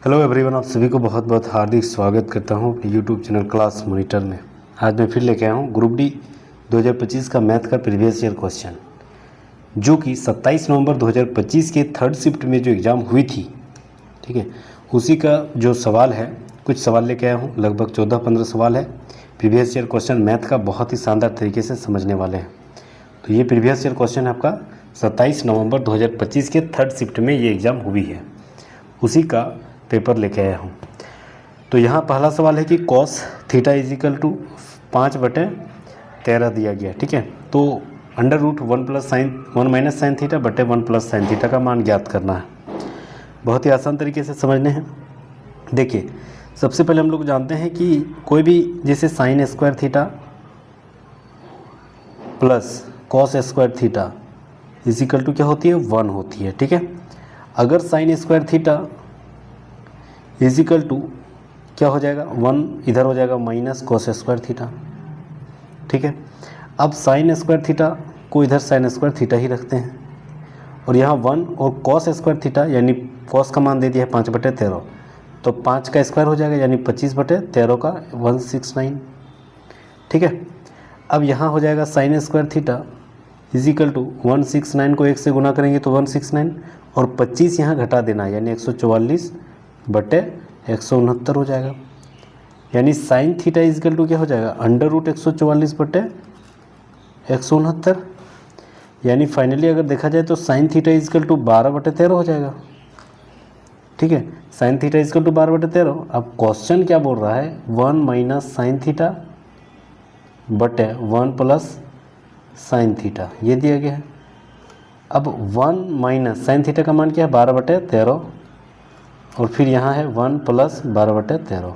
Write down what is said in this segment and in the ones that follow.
Hello everyone, आप सभी को बहुत बहुत हार्दिक स्वागत करता हूं अपने यूट्यूब चैनल क्लास मॉनिटर में। आज मैं फिर लेके आया हूं ग्रुप डी 2025 का मैथ का प्रीवियस ईयर क्वेश्चन, जो कि 27 नवंबर 2025 के थर्ड शिफ्ट में जो एग्ज़ाम हुई थी, ठीक है, उसी का जो सवाल है, कुछ सवाल लेके आया हूँ। लगभग 14-15 सवाल है। प्रीवियस ईयर क्वेश्चन मैथ का बहुत ही शानदार तरीके से समझने वाले हैं। तो ये प्रीवियस ईयर क्वेश्चन है आपका 27 नवंबर 2025 के थर्ड शिफ्ट में ये एग्ज़ाम हुई है, उसी का पेपर लेके आया हूँ। तो यहाँ पहला सवाल है कि कॉस थीटा इजिकल टू 5/13 दिया गया, ठीक है। तो under root 1 minus sine theta बटे 1 प्लस साइन थीटा का मान ज्ञात करना है। बहुत ही आसान तरीके से समझने हैं। देखिए, सबसे पहले हम लोग जानते हैं कि कोई भी जैसे sine square theta plus cos square theta is equal to क्या होती है, 1 होती है, ठीक है। अगर sine square theta is equal to क्या हो जाएगा, 1 इधर हो जाएगा माइनस कॉस स्क्वायर थीटा, ठीक है। अब साइन स्क्वायर थीटा को इधर साइन स्क्वायर थीटा ही रखते हैं, और यहाँ 1 और कॉस स्क्वायर थीटा यानी कॉस का मान दे दिया है 5/13, तो 5 का स्क्वायर हो जाएगा यानी 25/13 का 169, ठीक है। अब यहाँ हो जाएगा sine square theta is equal to 169 को 1 से गुना करेंगे तो 169, और 25 यहाँ घटा देना है यानी 144/169 हो जाएगा। यानी साइन थीटा इजिकल टू क्या हो जाएगा, अंडर रूट 144/169। यानी फाइनली अगर देखा जाए तो साइन थीटा इजिकल टू 12/13 हो जाएगा, ठीक है। Sine theta is equal to 12/13। अब क्वेश्चन क्या बोल रहा है, 1 माइनस साइन थीटा बटे 1 प्लस साइन थीटा, ये दिया गया है। अब 1 माइनस साइन थीटा का मान क्या है, 12/13, और फिर यहाँ है 1 प्लस 12/13,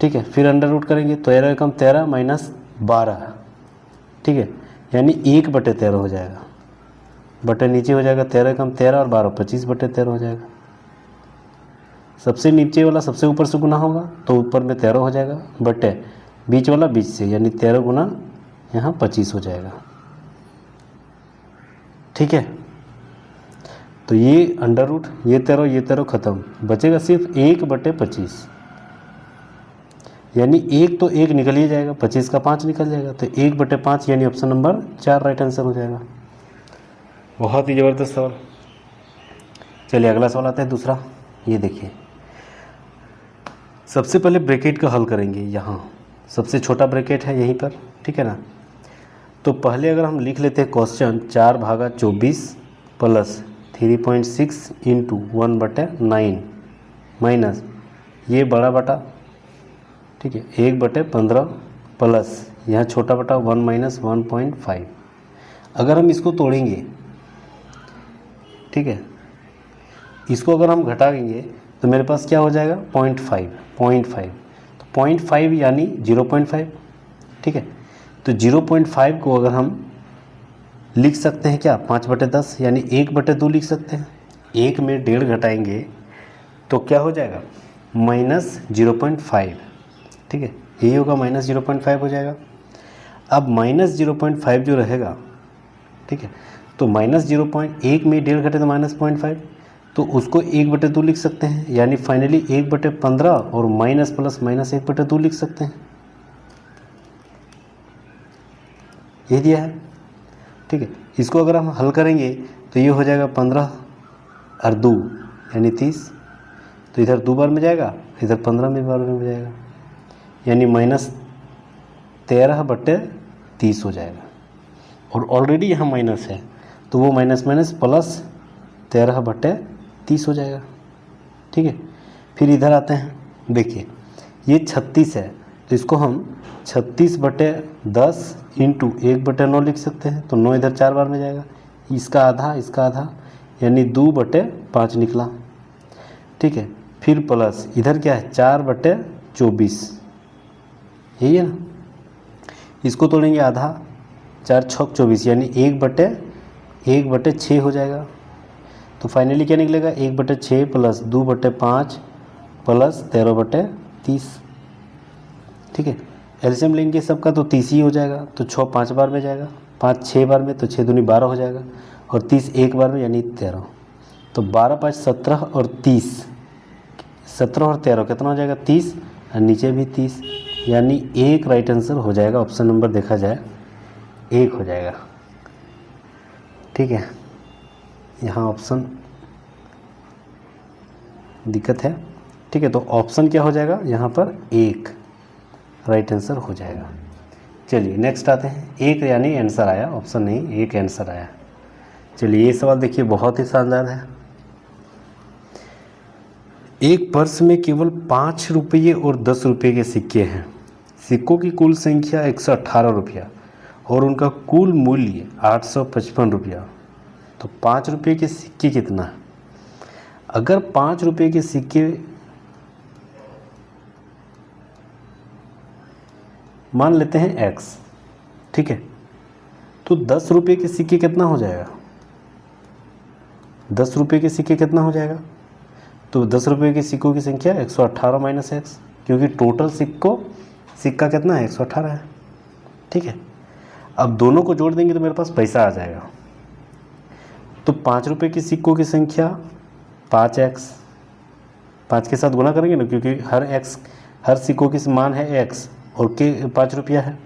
ठीक है। फिर अंडर रूट करेंगे तो 13 एकम 13 माइनस 12, ठीक है, यानी 1/13 हो जाएगा। बटे नीचे हो जाएगा 13 एकम 13 और 12 25/13 हो जाएगा। सबसे नीचे वाला सबसे ऊपर से गुना होगा तो ऊपर में 13 हो जाएगा, बटे बीच वाला बीच से, यानी 13 गुना यहाँ 25 हो जाएगा, ठीक है। तो ये अंडर रूट, ये 13 खत्म, बचेगा सिर्फ 1/25, यानी 1 तो 1 निकल ही जाएगा, 25 का 5 निकल जाएगा, तो 1/5 यानी ऑप्शन नंबर 4 राइट आंसर हो जाएगा। बहुत ही ज़बरदस्त सवाल। चलिए अगला सवाल आता है दूसरा। ये देखिए, सबसे पहले ब्रैकेट का हल करेंगे। यहाँ सबसे छोटा ब्रैकेट है यहीं पर, ठीक है ना। तो पहले अगर हम लिख लेते हैं क्वेश्चन 4/24 प्लस 3.6 इंटू 1/9 माइनस ये बड़ा बटा, ठीक है, 1/15 प्लस यहाँ छोटा बटा 1 माइनस 1.5। अगर हम इसको तोड़ेंगे, ठीक है, इसको अगर हम घटाएंगे तो मेरे पास क्या हो जाएगा, 0.5। तो 0.5 यानी 0.5, ठीक है। तो 0.5 को अगर हम लिख सकते हैं क्या, 5/10 यानी 1/2 लिख सकते हैं। 1 में 1.5 घटाएंगे तो क्या हो जाएगा, -0.5, ठीक है, यही होगा, -0.5 हो जाएगा। अब -0.5 जो रहेगा, ठीक है, तो -1 में 1.5 घटे तो -0.5, तो उसको 1/2 लिख सकते हैं, यानी फाइनली 1/15 और माइनस प्लस माइनस 1/2 लिख सकते हैं, ये दिया है, ठीक है। इसको अगर हम हल करेंगे तो ये हो जाएगा 15 और 2 यानी 30, तो इधर 2 बार में जाएगा, इधर 15 में बार में जाएगा, यानी -13/30 हो जाएगा। और ऑलरेडी यहाँ माइनस है तो वो माइनस माइनस प्लस 13/30 हो जाएगा, ठीक है। फिर इधर आते हैं, देखिए ये 36 है, तो इसको हम 36/10 इंटू 1/9 लिख सकते हैं, तो 9 इधर 4 बार में जाएगा, इसका आधा यानी 2/5 निकला, ठीक है। फिर प्लस इधर क्या है, 4/24, यही है ना। इसको तोड़ेंगे आधा, 4 छक 24 यानी 1/6 हो जाएगा। तो फाइनली क्या निकलेगा, 1/6 प्लस 2/5 प्लस 13/30, ठीक है। एलसीएम लेंगे सबका तो 30 ही हो जाएगा, तो 6 5 बार में जाएगा, 5 6 बार में, तो 6 दूनी 12 हो जाएगा, और 30 एक बार में यानी 13। तो 12 5 17 और 30 17 और 13 कितना हो जाएगा 30 और नीचे भी 30, यानी एक राइट आंसर हो जाएगा। ऑप्शन नंबर देखा जाए एक हो जाएगा। ठीक है, यहाँ ऑप्शन दिक्कत है। ठीक है, तो ऑप्शन क्या हो जाएगा यहाँ पर एक राइट आंसर हो जाएगा। चलिए नेक्स्ट आते हैं। एक यानी आंसर आया, ऑप्शन नहीं, एक आंसर आया। चलिए ये सवाल देखिए, बहुत ही शानदार है। एक पर्स में केवल 5 रुपये और 10 रुपये के सिक्के हैं। सिक्कों की कुल संख्या 118 रुपया और उनका कुल मूल्य 855 रुपया। तो 5 रुपये के सिक्के कितना है? अगर 5 रुपये के सिक्के मान लेते हैं x, ठीक है, तो 10 रुपये के सिक्के कितना हो जाएगा? 10 रुपये के सिक्के कितना हो जाएगा? तो 10 रुपये के सिक्कों की संख्या 118 माइनस एक्स, क्योंकि टोटल सिक्का कितना है 118 है। ठीक है, अब दोनों को जोड़ देंगे तो मेरे पास पैसा आ जाएगा। तो 5 रुपये के सिक्कों की संख्या 5x, 5 के साथ गुना करेंगे ना, क्योंकि हर सिक्कों की मान है x और के 5 रुपया है,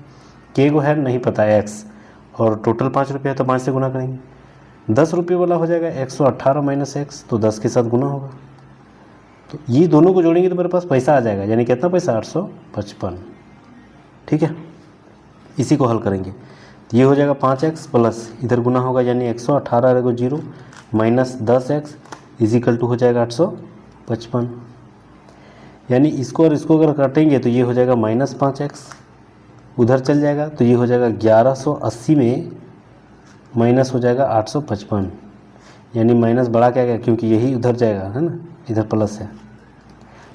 के को है नहीं पता है x, और टोटल 5 रुपया है तो 5 से गुना करेंगे। 10 रुपये वाला हो जाएगा 118 माइनस एक्स, तो 10 के साथ गुना होगा। तो ये दोनों को जोड़ेंगे तो मेरे पास पैसा आ जाएगा, यानी कितना पैसा 855। ठीक है, इसी को हल करेंगे तो ये हो जाएगा 5x प्लस इधर गुना होगा, यानी 118 को 0 माइनस 10x इजिकल टू हो जाएगा 855। यानी इसको और इसको अगर काटेंगे तो ये हो जाएगा माइनस 5x, उधर चल जाएगा तो ये हो जाएगा 1180 में माइनस हो जाएगा 855, यानी माइनस बड़ा क्या गया क्योंकि यही उधर जाएगा है ना, इधर प्लस है।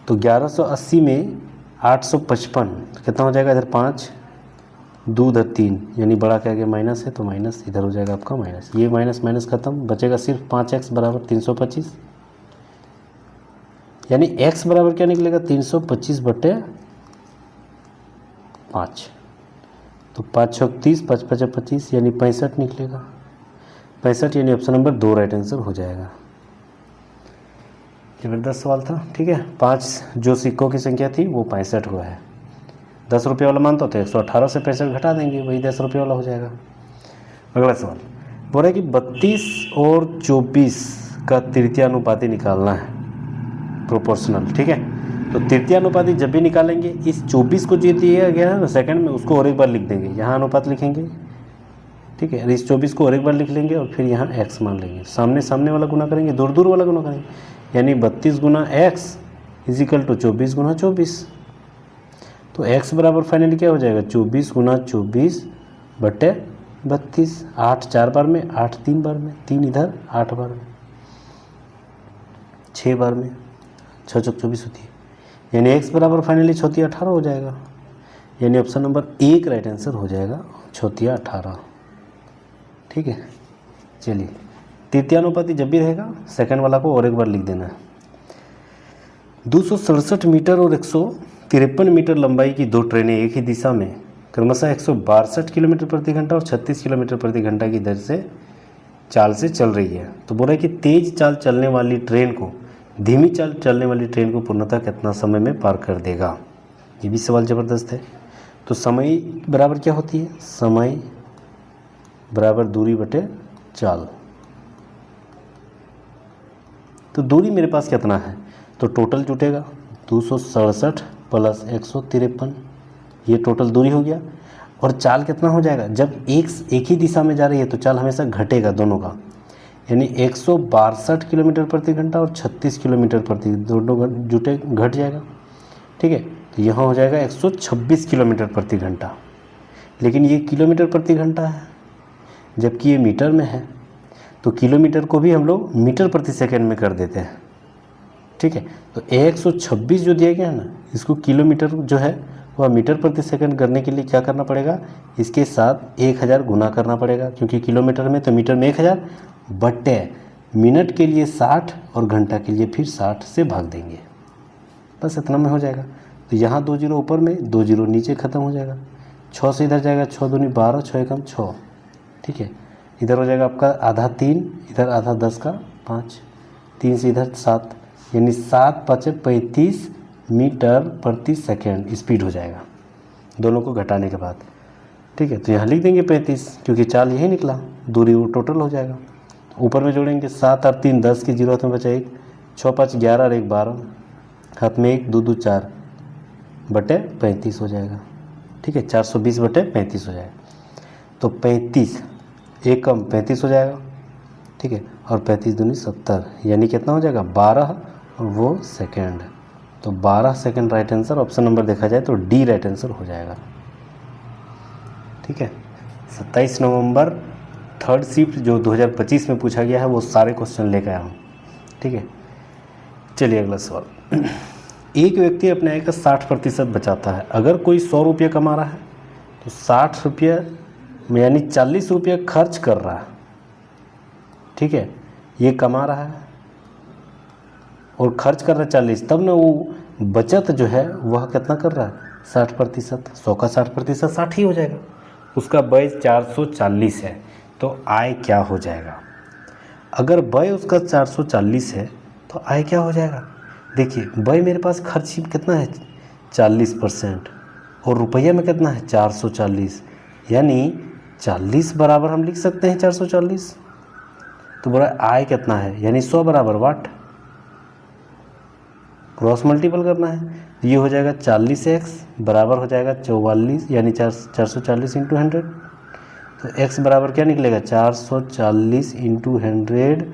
तो 1180 में 855 तो कितना हो जाएगा, इधर 5 2 उधर 3, यानी बड़ा क्या गया माइनस है, तो माइनस इधर हो जाएगा आपका माइनस। ये माइनस माइनस खत्म, बचेगा सिर्फ 5x बराबर 325, यानी x बराबर क्या निकलेगा 325 बटे 5। तो 5 छक 30, 5 5 25, यानी 65 निकलेगा। 65 यानी ऑप्शन नंबर 2 राइट आंसर हो जाएगा। जबरदस्त सवाल था। ठीक है, 5 जो सिक्कों की संख्या थी वो 65 हुआ है। 10 रुपये वाला मानता तो 118 से 65 घटा देंगे, वही 10 रुपये वाला हो जाएगा। अगला सवाल बोल रहा है कि 32 और 24 का तृतीयानुपाती निकालना है, प्रोपोर्शनल। ठीक है, तो तृतीयानुपाती जब भी निकालेंगे इस 24 को जो दिया गया है ना सेकंड में, उसको और एक बार लिख देंगे, यहाँ अनुपात लिखेंगे। ठीक है, इस 24 को और एक बार लिख लेंगे और फिर यहाँ x मान लेंगे, सामने सामने वाला गुना करेंगे, दूर दूर वाला गुना करेंगे, यानी 32 गुना x इजिकल टू 24 गुना 24। तो x बराबर फाइनली क्या हो जाएगा 24 गुना 24 बटे 32। 8 4 बार में, 8 3 बार में, 3 इधर 8 बार में, 6 बार में, 6 चौक 24 होती है, यानी x बराबर फाइनली 6 18 हो जाएगा, यानी ऑप्शन नंबर 1 राइट आंसर हो जाएगा 6 18। ठीक है, चलिए तृतीयानुपाती जब भी रहेगा सेकंड वाला को और एक बार लिख देना है। 267 मीटर और 153 मीटर लंबाई की 2 ट्रेनें एक ही दिशा में क्रमशः 162 किलोमीटर प्रति घंटा और 36 किलोमीटर प्रति घंटा की दर से चाल से चल रही है। तो बोल रहा है कि तेज चाल चलने वाली ट्रेन को धीमी चाल चलने वाली ट्रेन को पूर्णतः कितना समय में पार कर देगा। ये भी सवाल ज़बरदस्त है। तो समय बराबर क्या होती है, समय बराबर दूरी बटे चाल। तो दूरी मेरे पास कितना है, तो टोटल जुटेगा 267 प्लस 153, ये टोटल दूरी हो गया। और चाल कितना हो जाएगा, जब एक ही दिशा में जा रही है तो चाल हमेशा घटेगा दोनों का, यानी 162 किलोमीटर प्रति घंटा और 36 किलोमीटर प्रति, दोनों जुटे घट जाएगा। ठीक है, तो यहाँ हो जाएगा 126 किलोमीटर प्रति घंटा, लेकिन ये किलोमीटर प्रति घंटा है जबकि ये मीटर में है, तो किलोमीटर को भी हम लोग मीटर प्रति सेकंड में कर देते हैं। ठीक है, तो 126 जो दिया गया है ना, इसको किलोमीटर जो है वह मीटर प्रति सेकंड करने के लिए क्या करना पड़ेगा, इसके साथ 1000 गुना करना पड़ेगा, क्योंकि किलोमीटर में तो मीटर में 1000 बटे मिनट के लिए 60 और घंटा के लिए फिर 60 से भाग देंगे, बस इतना में हो जाएगा। तो यहाँ 2 जीरो ऊपर में, 2 जीरो नीचे ख़त्म हो जाएगा। 6 से इधर जाएगा, 6 दूनी 12, 6 एकम 6। ठीक है, इधर हो जाएगा आपका आधा 3, इधर आधा 10 का 5, 3 से इधर 7, यानी 7×5 = 35 मीटर प्रति सेकेंड स्पीड हो जाएगा दोनों को घटाने के बाद। ठीक है, तो यहाँ लिख देंगे 35 क्योंकि चाल यही निकला, दूरी वो टोटल हो जाएगा। ऊपर में जोड़ेंगे 7 और 3 10 की 0 हाथ में बचा 1, 6 5 11 और 1 12, हाथ में 1 2 2 4 बटे 35 हो जाएगा। ठीक है, 420 बटे 35 हो जाएगा। तो 35 एक कम 35 हो जाएगा। ठीक है, और 35 दूनी 70, यानी कितना हो जाएगा 12 और वो सेकेंड। तो 12 second right answer. Option number देखा जाए तो डी राइट आंसर हो जाएगा। ठीक है, 27 नवंबर थर्ड शिफ्ट जो 2025 में पूछा गया है वो सारे क्वेश्चन लेकर आया हूँ। ठीक है, चलिए अगला सवाल। एक व्यक्ति अपने आय का 60% बचाता है। अगर कोई 100 रुपये कमा रहा है तो 60 रुपये यानी 40 रुपये खर्च कर रहा है। ठीक है, ये कमा रहा है और खर्च कर रहा है 40, तब ना वो बचत जो है वह कितना कर रहा है 60%। 100 का 60% 60 ही हो जाएगा। उसका व्यय 440 है, तो आय क्या हो जाएगा? अगर व्यय उसका 440 है तो आय क्या हो जाएगा? देखिए, व्यय मेरे पास खर्च कितना है 40% और रुपया में कितना है 440, यानी 40 बराबर हम लिख सकते हैं 440। तो बोला आय कितना है, यानी 100 बराबर वाट, क्रॉस मल्टीपल करना है। ये हो जाएगा 40x बराबर हो जाएगा 44, यानी 440 × 100। तो x बराबर क्या निकलेगा 440 × 100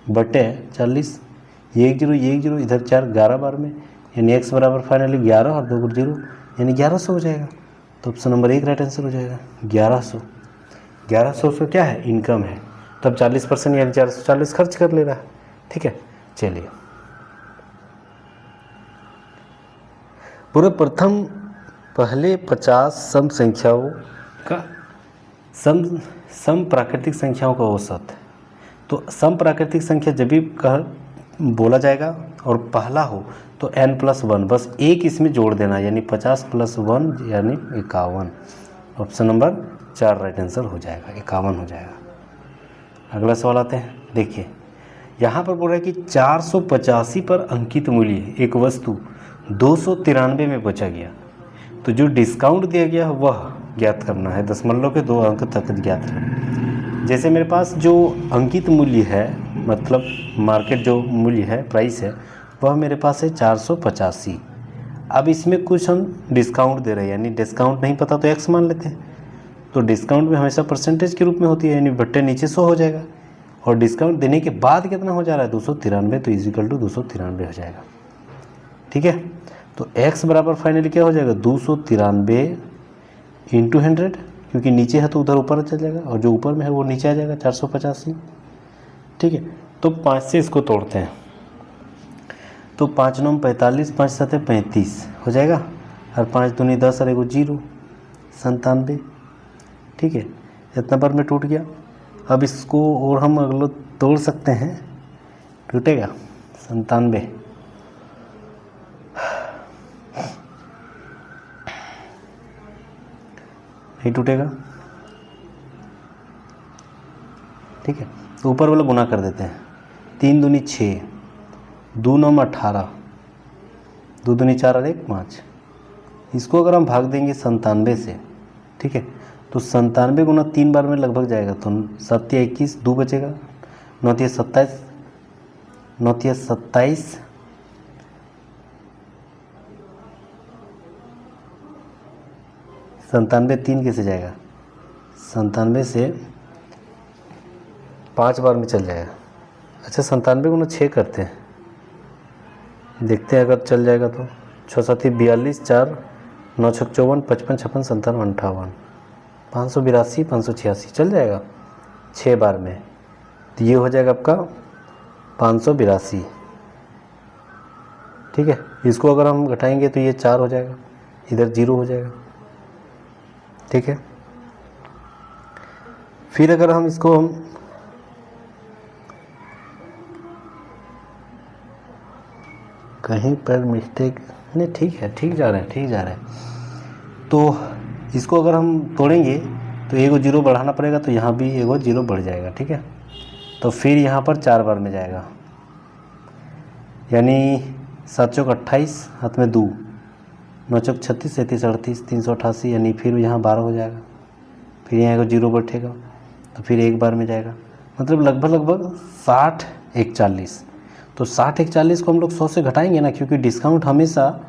बटे 40। ये 1 0 ये 1 0 इधर 4 11 बार में, यानी x बराबर फाइनली 11 और 2 0 यानी 1100 हो जाएगा। तो ऑप्शन नंबर 1 राइट आंसर हो जाएगा 1100। 1100 से क्या है इनकम है, तब 40% यानी 440 खर्च कर ले रहा है। ठीक है, चलिए पूरे प्रथम पहले 50 सम संख्याओं का सम प्राकृतिक संख्याओं का औसत। तो सम प्राकृतिक संख्या जब भी बोला जाएगा और पहला हो तो n+1, बस एक इसमें जोड़ देना, यानी 50 + 1 यानी 51। ऑप्शन नंबर 4 राइट आंसर हो जाएगा, 51 हो जाएगा। अगला सवाल आते हैं। देखिए यहाँ पर बोल रहा है कि 485 पर अंकित मूल्य एक वस्तु 293 में बेचा गया, तो जो डिस्काउंट दिया गया है वह ज्ञात करना है। दशमलव के 2 अंक तक ज्ञात है। जैसे मेरे पास जो अंकित मूल्य है, मतलब मार्केट जो मूल्य है, प्राइस है, वह मेरे पास है 485। अब इसमें कुछ हम डिस्काउंट दे रहे हैं, यानी डिस्काउंट नहीं पता तो एक्स मान लेते हैं। तो डिस्काउंट में हमेशा परसेंटेज के रूप में होती है, यानी बट्टे नीचे 100 हो जाएगा, और डिस्काउंट देने के बाद कितना हो जा रहा है 293, तो = 293 हो जाएगा। ठीक है, तो x बराबर फाइनली क्या हो जाएगा 293 × 100, क्योंकि नीचे है तो उधर ऊपर चल जाएगा, और जो ऊपर में है वो नीचे आ जाएगा 485। ठीक है, तो 5 से इसको तोड़ते हैं, तो 5 9 45, 5 7 35 हो जाएगा, और 5 दूनी 10 और 1 0 97। ठीक है, इतना बार में टूट गया। अब इसको और हम अगला तोड़ सकते हैं, टूटेगा 97, नहीं टूटेगा। ठीक है, तो ऊपर वाला गुना कर देते हैं, 3 दूनी 6, 2 9 18, 2 दूनी 4 और 1 5। इसको अगर हम भाग देंगे 97 से, ठीक है, तो 97 गुना 3 बार में लगभग जाएगा, तो 7 या 21, 2 बचेगा, 9 या 27, 9 या 27, 97 3 कैसे जाएगा, 97 से 5 बार में चल जाएगा। अच्छा 97 गुना 6 करते हैं, देखते हैं अगर चल जाएगा तो 6 7 42, 4 9 6 54, 55 56 57 58, 582 586 चल जाएगा 6 बार में। तो ये हो जाएगा आपका 582। ठीक है, इसको अगर हम घटाएंगे तो ये 4 हो जाएगा, इधर 0 हो जाएगा। ठीक है, फिर अगर हम इसको कहीं पर मिस्टेक नहीं, ठीक है, ठीक जा रहे हैं। तो इसको अगर हम तोड़ेंगे तो 1 0 बढ़ाना पड़ेगा, तो यहाँ भी 1 0 बढ़ जाएगा। ठीक है, तो फिर यहाँ पर 4 बार में जाएगा, यानी 7 चौक 28, हाथ में 2, 9 चौक 36, 37 38, 388, यानी फिर यहाँ 12 हो जाएगा, फिर यहाँ को 0 बैठेगा तो फिर एक बार में जाएगा, मतलब लगभग 60 1 40। तो 60 1 40 को हम लोग 100 से घटाएंगे ना, क्योंकि डिस्काउंट हमेशा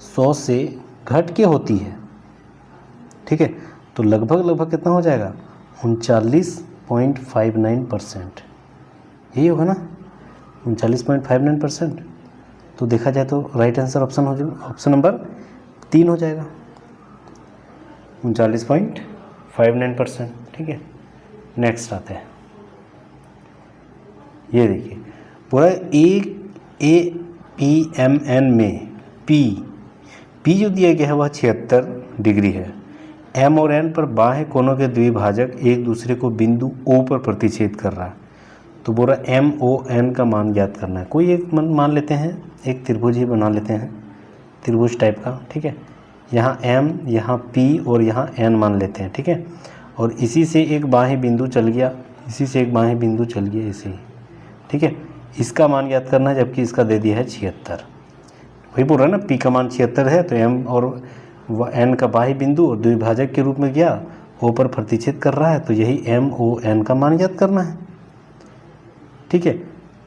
100 से घट के होती है, ठीक है। तो लगभग कितना हो जाएगा, 39.59%, यही होगा ना, 39.59%। तो देखा जाए तो राइट आंसर ऑप्शन नंबर 3 हो जाएगा, 39.59%, ठीक है। नेक्स्ट आते हैं, ये देखिए पूरा APMN में P जो दिया गया है वह 76 डिग्री है। M और N पर बाहें कोनों के द्विभाजक एक दूसरे को बिंदु O पर प्रतिच्छेद कर रहा है। तो बोल रहा MON का मान ज्ञात करना है। कोई एक मान लेते हैं, एक त्रिभुज ही बना लेते हैं, त्रिभुज टाइप का, ठीक है। यहाँ M, यहाँ P और यहाँ N मान लेते हैं, ठीक है। और इसी से एक बाहें बिंदु चल गया, इसी से एक बाहें बिंदु चल गया, इसे, ठीक है। इसका मान ज्ञात करना है, जबकि इसका दे दिया है 76। वही बोल रहा है ना, P का मान 76 है, तो M और N का बाह्य बिंदु और द्विभाजक के रूप में गया, O पर प्रतिच्छेद कर रहा है, तो यही MON का मान ज्ञात करना है, ठीक है।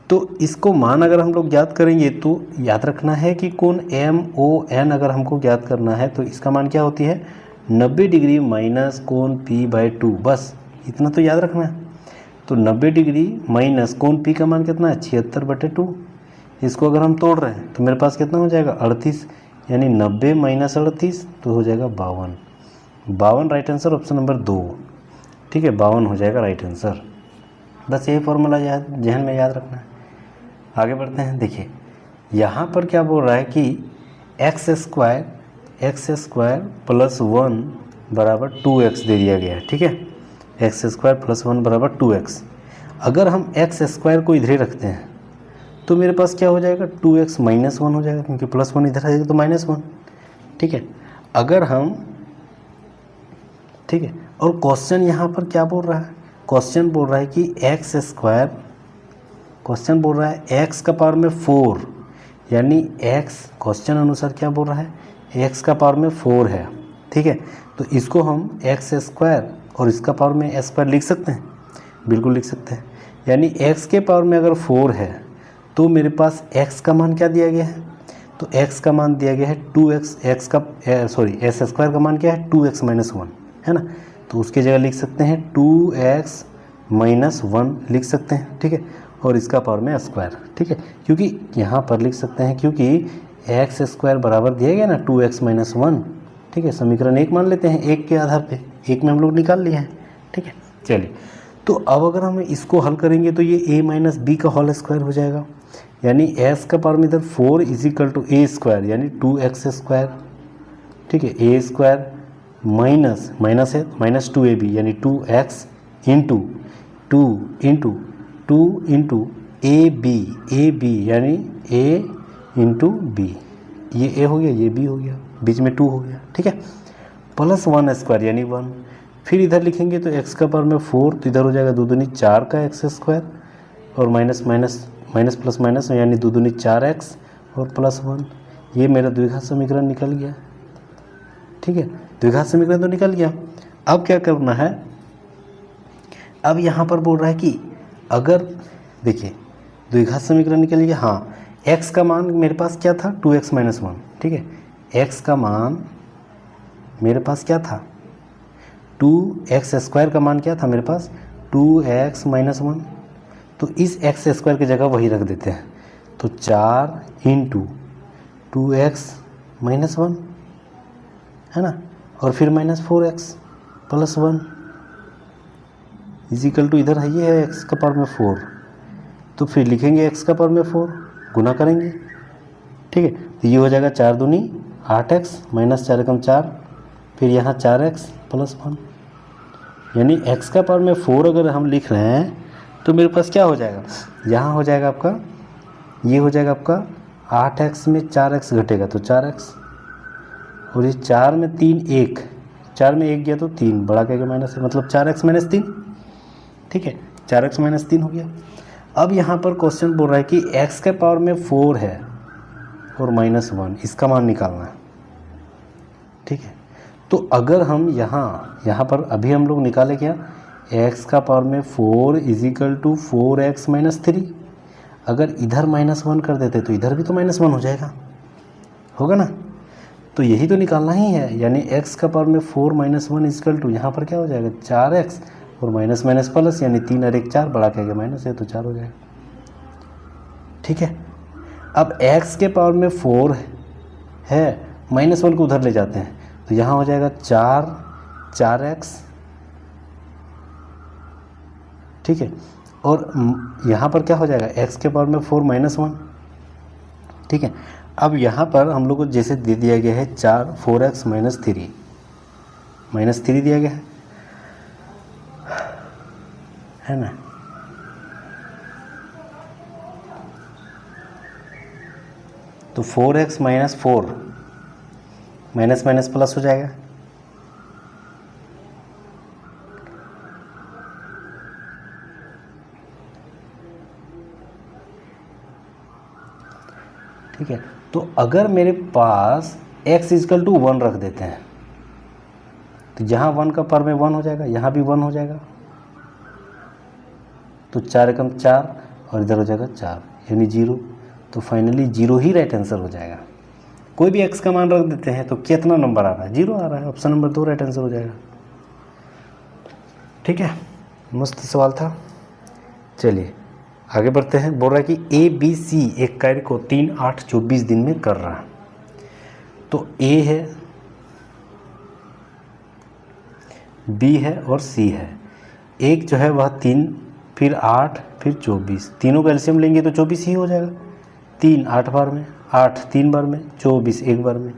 तो इसको मान अगर हम लोग ज्ञात करेंगे तो याद रखना है कि कोण MON अगर हमको ज्ञात करना है तो इसका मान क्या होती है, 90 डिग्री माइनस कोण P/2, बस इतना तो याद रखना है। तो 90 डिग्री माइनस कोण P का मान कितना है, 76/2। इसको अगर हम तोड़ रहे हैं तो मेरे पास कितना हो जाएगा, 38, यानी 90 माइनस 38 तो हो जाएगा 52। राइट आंसर ऑप्शन नंबर 2, ठीक है, 52 हो जाएगा राइट आंसर। बस यही फॉर्मूला जहन में याद रखना है। आगे बढ़ते हैं, देखिए यहाँ पर क्या बोल रहा है कि x स्क्वायर प्लस 1 बराबर 2x दे दिया गया है, ठीक है। x स्क्वायर प्लस 1 बराबर 2x। अगर हम x स्क्वायर को इधर ही रखते हैं तो मेरे पास क्या हो जाएगा, 2x माइनस 1 हो जाएगा, क्योंकि प्लस 1 इधर आएगा तो -1, ठीक है। अगर हम, ठीक है, और क्वेश्चन यहाँ पर क्या बोल रहा है, क्वेश्चन बोल रहा है कि x स्क्वायर, क्वेश्चन बोल रहा है x का पावर में 4, यानी x क्वेश्चन अनुसार क्या बोल रहा है, x का पावर में 4 है, ठीक है। तो इसको हम x स्क्वायर और इसका पावर में स्क्वायर लिख सकते हैं, बिल्कुल लिख सकते हैं। यानी x के पावर में अगर 4 है तो मेरे पास x का मान क्या दिया गया है, तो x का मान दिया गया है 2x, s स्क्वायर का मान क्या है, 2x माइनस 1 है ना। तो उसकी जगह लिख सकते हैं 2x माइनस 1 लिख सकते हैं, ठीक है। और इसका पावर में स्क्वायर, ठीक है, क्योंकि यहाँ पर लिख सकते हैं क्योंकि x स्क्वायर बराबर दिया गया ना 2x माइनस 1, ठीक है। समीकरण 1 मान लेते हैं, 1 के आधार पे 1 में हम लोग निकाल लिए हैं, ठीक है। चलिए, तो अब अगर हम इसको हल करेंगे तो ये a माइनस बी का होल स्क्वायर हो जाएगा, यानी s का पावर में इधर 4 इजिकल टू a स्क्वायर, यानी 2x स्क्वायर, ठीक है। a स्क्वायर माइनस माइनस है माइनस 2ab, यानी 2x इंटू 2 ab यानी a इंटू बी, ये a हो गया, ये b हो गया, बीच में 2 हो गया, ठीक है। प्लस 1 स्क्वायर यानी 1, फिर इधर लिखेंगे तो x का पावर में 4, तो इधर हो जाएगा 2 दूनी 4 का x स्क्वायर, और माइनस प्लस माइनस यानी 2 दूनी 4x और प्लस 1, ये मेरा द्विघात समीकरण निकल गया, ठीक है। द्विघात समीकरण तो निकल गया। अब क्या करना है, अब यहाँ पर बोल रहा है कि अगर देखिए द्विघात समीकरण निकल गया, हाँ, x का मान मेरे पास क्या था, 2x माइनस 1, ठीक है। x का मान मेरे पास क्या था, 2x स्क्वायर का मान क्या था मेरे पास, 2x माइनस 1, तो इस x स्क्वायर की जगह वही रख देते हैं, तो 4 इंटू 2x माइनस 1 है ना, और फिर minus 4x plus 1 is equal to इधर है ये है x का पावर में 4, तो फिर लिखेंगे x का पावर में 4, गुना करेंगे, ठीक है। तो ये हो जाएगा 4 दूनी 8x माइनस 4 एकम 4, फिर यहाँ 4x प्लस 1, यानी x का पावर में 4 अगर हम लिख रहे हैं तो मेरे पास क्या हो जाएगा, यहाँ हो जाएगा आपका, ये हो जाएगा आपका 8x में 4x घटेगा तो 4x, और ये 4 में 3 1, 4 में 1 गया तो 3 बढ़ा के माइनस है, मतलब 4x माइनस 3, ठीक है, 4x माइनस 3 हो गया। अब यहाँ पर क्वेश्चन बोल रहा है कि x के पावर में 4 है और -1, इसका मान निकालना है। ठीक है, तो अगर हम यहाँ पर अभी हम लोग निकाले क्या, x का पावर में 4 = 4x - 3। अगर इधर -1 कर देते तो इधर भी तो -1 हो जाएगा, होगा ना। तो यही तो निकालना ही है, यानी x का पावर में 4 - 1 = यहाँ पर क्या हो जाएगा 4x और माइनस माइनस प्लस, यानी 3 और 1 4, बड़ा क्या गया माइनस है तो 4 हो जाएगा। ठीक है, अब x के पावर में 4 है, -1 को उधर ले जाते हैं तो यहाँ हो जाएगा 4x। ठीक है, और यहाँ पर क्या हो जाएगा x के पावर में 4 - 1। ठीक है, अब यहाँ पर हम लोग को जैसे दे दिया गया है 4x - 3 -3 दिया गया है ना। तो 4x - 4 माइनस माइनस प्लस हो जाएगा। ठीक है, तो अगर मेरे पास x = 1 रख देते हैं तो यहाँ 1 का पावर में 1 हो जाएगा, यहाँ भी 1 हो जाएगा, तो 4 एकम 4 और इधर हो जाएगा 4, यानी 0। तो फाइनली 0 ही राइट आंसर हो जाएगा। कोई भी x का मान रख देते हैं तो कितना नंबर आ रहा है, 0 आ रहा है, ऑप्शन नंबर 2 राइट आंसर हो जाएगा। ठीक है, मस्त सवाल था। चलिए आगे बढ़ते हैं। बोल रहा है कि ABC एक कार्य को 3, 8, 24 दिन में कर रहा है। तो A है, B है और C है। एक जो है वह 3, फिर 8, फिर 24, तीनों का एलसीएम लेंगे तो 24 ही हो जाएगा। 3 8 बार में, 8 3 बार में, 24 एक बार में।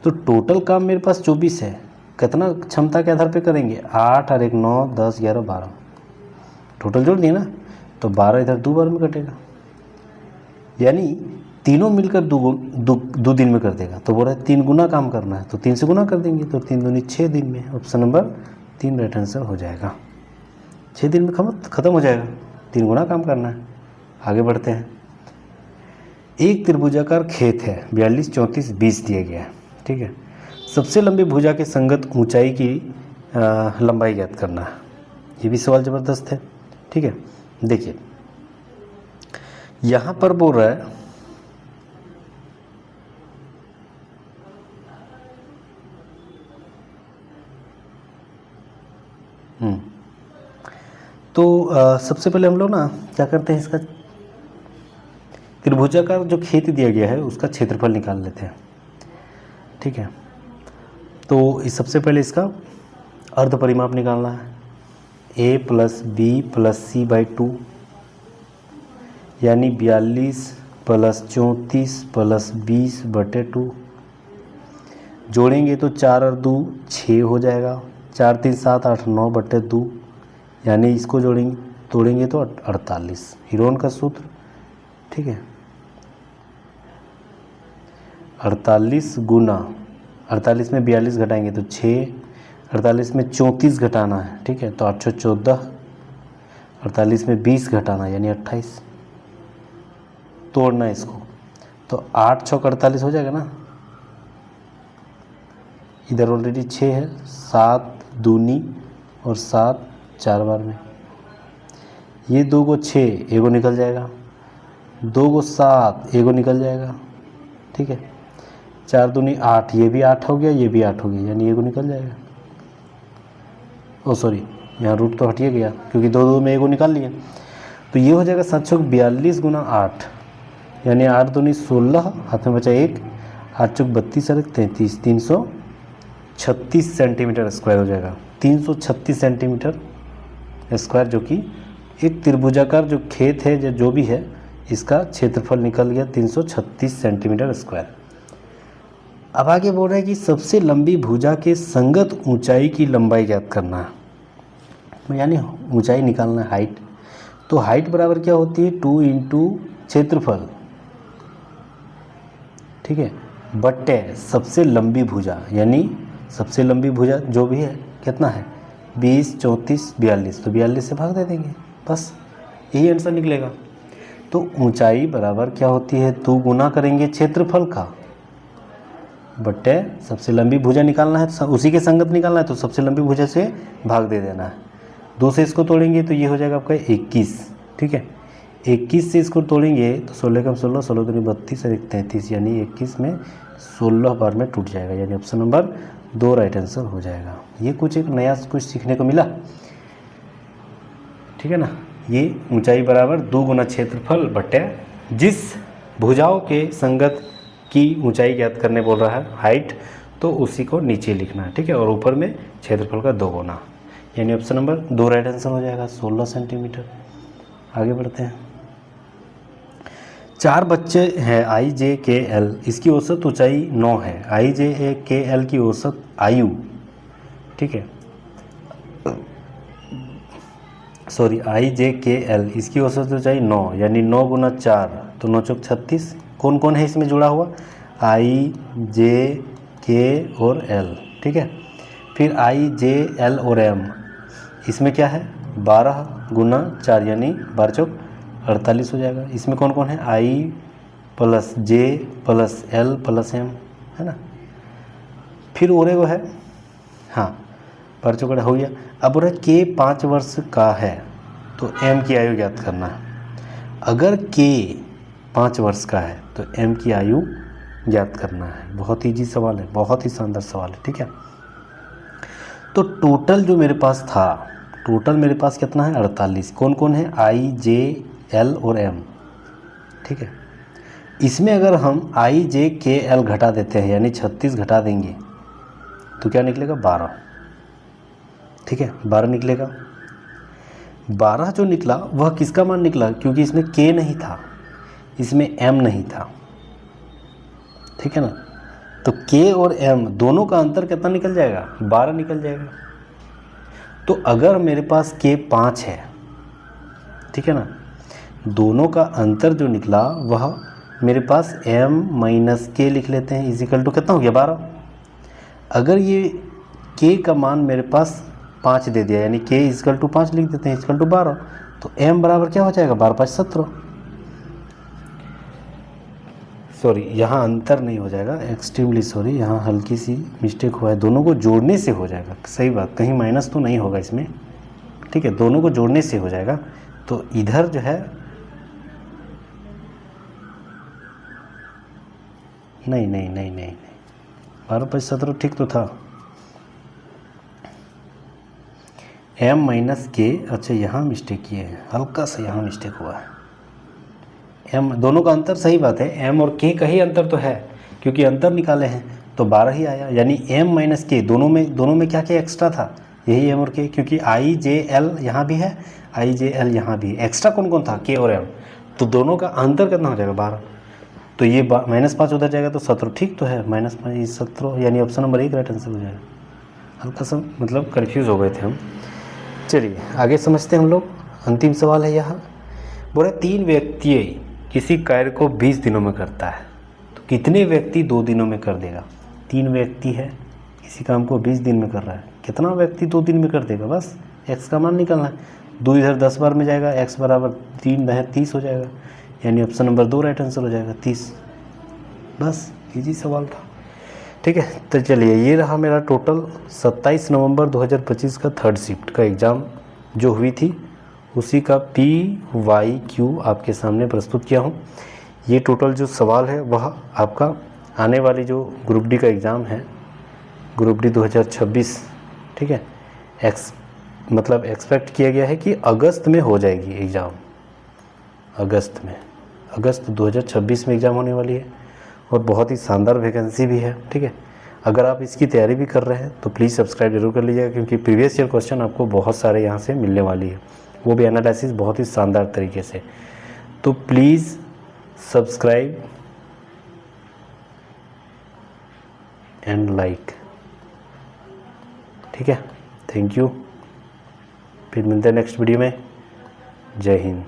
तो टोटल काम मेरे पास 24 है। कितना क्षमता के आधार पे करेंगे, 8 और 1 9 10 11 12, टोटल जोड़ दिए ना, तो 12 इधर 2 बार में कटेगा, यानी तीनों मिलकर दो दिन में कर देगा। तो बोल रहा है 3 गुना काम करना है, तो 3 से गुना कर देंगे, तो 3 दूनी 6 दिन में, ऑप्शन नंबर 3 राइट आंसर हो जाएगा। 6 दिन में ख़त्म हो जाएगा, 3 गुना काम करना है। आगे बढ़ते हैं। एक त्रिभुजाकार खेत है, 42 34 20 दिया गया है। ठीक है, सबसे लंबी भुजा के संगत ऊंचाई की लंबाई ज्ञात करना है। ये भी सवाल ज़बरदस्त है। ठीक है, देखिए यहाँ पर बोल रहा है तो सबसे पहले हम लोग ना क्या करते हैं, इसका त्रिभुजाकार जो खेत दिया गया है उसका क्षेत्रफल निकाल लेते हैं। ठीक है, तो इस सबसे पहले इसका अर्ध परिमाप निकालना है, a + b + c/ 2, यानी 42 + 34 + 20/2। जोड़ेंगे तो 4 और 2 6 हो जाएगा, 4 3 7 8 9/2, यानी इसको तोड़ेंगे तो 48, हीरोन का सूत्र। ठीक है, 48 गुना 48 में 42 घटाएंगे तो 6, 48 में 34 घटाना है। ठीक है, तो 8 14, 48 में 20 घटाना यानी 28, तोड़ना है इसको, तो 8 6 48 हो जाएगा ना। इधर ऑलरेडी 6 है, 7 दूनी और 7 4 बार में, ये 2 को 6 एगो निकल जाएगा, 2 को 7 एगो निकल जाएगा। ठीक है, 4 दूनी 8, ये भी 8 हो गया, ये भी 8 हो गया, यानी एगो निकल जाएगा। ओ सॉरी, यहाँ रूट तो हटिए गया क्योंकि 2 2 में एगो निकाल लिया, तो ये हो जाएगा 7 × 42 गुना 8, यानी 8 दूनी 16, हाथ में बचा 1, 8 × 32 और 33, 336 सेंटीमीटर स्क्वायर हो जाएगा। 336 सेंटीमीटर स्क्वायर, जो कि एक त्रिभुजाकार जो खेत है जो भी है इसका क्षेत्रफल निकल गया 336 सेंटीमीटर स्क्वायर। अब आगे बोल रहा है कि सबसे लंबी भुजा के संगत ऊंचाई की लंबाई ज्ञात करना है, यानी ऊंचाई निकालना है, हाइट। तो हाइट बराबर क्या होती है, 2 × क्षेत्रफल। ठीक है, बट्टे सबसे लंबी भुजा, यानी सबसे लंबी भुजा जो भी है कितना है 20 34 42, तो 42 से भाग दे देंगे, बस यही आंसर निकलेगा। तो ऊंचाई बराबर क्या होती है, 2 गुना करेंगे क्षेत्रफल का बट्टे सबसे लंबी भुजा निकालना है, तो उसी के संगत निकालना है, तो सबसे लंबी भुजा से भाग दे देना है। 2 से इसको तोड़ेंगे तो ये हो जाएगा आपका 21, ठीक है। 21 से इसको तोड़ेंगे तो 16 कम 16, 16 दूनी 32 और 1 33, यानी 21 में 16 बार में टूट जाएगा, यानी ऑप्शन नंबर 2 राइट आंसर हो जाएगा। ये कुछ एक नया कुछ सीखने को मिला, ठीक है ना। ये ऊंचाई बराबर 2 गुना क्षेत्रफल बट्टे जिस भुजाओं के संगत की ऊंचाई ज्ञात करने बोल रहा है, हाइट, तो उसी को नीचे लिखना है, ठीक है, और ऊपर में क्षेत्रफल का 2 गुना, यानी ऑप्शन नंबर 2 राइट आंसर हो जाएगा, 16 सेंटीमीटर। आगे बढ़ते हैं। 4 बच्चे हैं आई जे के एल, इसकी औसत ऊंचाई 9 है। आई जे के एल की औसत आयु, ठीक है, सॉरी आई जे के एल, इसकी औसत ऊंचाई 9, यानी 9 गुना 4 तो 9 चौक 36। कौन कौन है इसमें जुड़ा हुआ, आई जे के और एल, ठीक है। फिर आई जे एल और एम, इसमें क्या है 12 गुना 4 यानी 12 चौक 48 हो जाएगा। इसमें कौन कौन है, आई प्लस जे प्लस एल प्लस एम, है ना। फिर और वो है, हाँ 12 चौक हो गया। अब बोल रहा है के 5 वर्ष का है तो एम की आयु ज्ञात करना है। अगर के 5 वर्ष का है तो एम की आयु ज्ञात करना है। बहुत ईजी सवाल है, बहुत ही शानदार सवाल है, ठीक है। तो टोटल जो मेरे पास था, टोटल मेरे पास कितना है 48। कौन कौन है, आई जे एल और एम, ठीक है। इसमें अगर हम आई जे के एल घटा देते हैं यानी 36 घटा देंगे तो क्या निकलेगा 12, ठीक है, 12 निकलेगा। 12 जो निकला वह किसका मान निकला, क्योंकि इसमें के नहीं था, इसमें एम नहीं था, ठीक है ना। तो के और एम दोनों का अंतर कितना निकल जाएगा, 12 निकल जाएगा। तो अगर मेरे पास के 5 है, ठीक है ना, दोनों का अंतर जो निकला वह मेरे पास एम माइनस के लिख लेते हैं, इजिकल टू कितना हो गया 12। अगर ये के का मान मेरे पास 5 दे दिया, यानी के इजिकल टू 5 लिख देते हैं, इजिकल टू 12, तो एम बराबर क्या हो जाएगा 12 5 17। सॉरी, यहाँ अंतर नहीं हो जाएगा, एक्सट्रीमली सॉरी, यहाँ हल्की सी मिस्टेक हुआ है, दोनों को जोड़ने से हो जाएगा, सही बात, कहीं माइनस तो नहीं होगा इसमें, ठीक है, दोनों को जोड़ने से हो जाएगा। तो इधर जो है नहीं नहीं नहीं नहीं 12 5 17 ठीक तो था, एम माइनस के, अच्छा यहाँ मिस्टेक किए हैं, हल्का सा यहाँ मिस्टेक हुआ है। एम दोनों का अंतर, सही बात है, एम और के का ही अंतर तो है, क्योंकि अंतर निकाले हैं तो 12 ही आया, यानी एम माइनस के, दोनों में क्या क्या एक्स्ट्रा था, यही एम और के, क्योंकि आई जे एल यहाँ भी है, आई जे एल यहाँ भी, एक्स्ट्रा कौन कौन था, के और एम, तो दोनों का अंतर कितना हो जाएगा 12। तो ये -5 उधर जाएगा तो 17, ठीक तो है, -5 17, यानी ऑप्शन नंबर 1 राइट आंसर हो जाएगा। हल्का सा मतलब कन्फ्यूज़ हो गए थे हम। चलिए आगे समझते हैं हम लोग। अंतिम सवाल है यहाँ, बोले 3 व्यक्ति किसी कार्य को 20 दिनों में करता है तो कितने व्यक्ति 2 दिनों में कर देगा। 3 व्यक्ति है, किसी काम को 20 दिन में कर रहा है, कितना व्यक्ति 2 दिन में कर देगा, बस एक्स का मान निकालना है। 2 इधर 10 बार में जाएगा, एक्स बराबर 3 दह 30 हो जाएगा, यानी ऑप्शन नंबर 2 राइट आंसर हो जाएगा 30। बस इजी सवाल था, ठीक है। तो चलिए ये रहा मेरा टोटल 27 नवंबर 2025 का 3rd शिफ्ट का एग्ज़ाम जो हुई थी, उसी का PYQ आपके सामने प्रस्तुत किया हूँ। ये टोटल जो सवाल है वह आपका आने वाली जो ग्रुप डी का एग्ज़ाम है, ग्रुप डी 2026, ठीक है, मतलब एक्सपेक्ट किया गया है कि अगस्त में हो जाएगी एग्ज़ाम, अगस्त 2026 में एग्ज़ाम होने वाली है, और बहुत ही शानदार वैकेंसी भी है, ठीक है। अगर आप इसकी तैयारी भी कर रहे हैं तो प्लीज़ सब्सक्राइब जरूर कर लीजिएगा, क्योंकि प्रीवियस ईयर क्वेश्चन आपको बहुत सारे यहाँ से मिलने वाली है, वो भी एनालिसिस बहुत ही शानदार तरीके से। तो प्लीज़ सब्सक्राइब एंड लाइक, ठीक है। थैंक यू, फिर मिलते हैं नेक्स्ट वीडियो में। जय हिंद।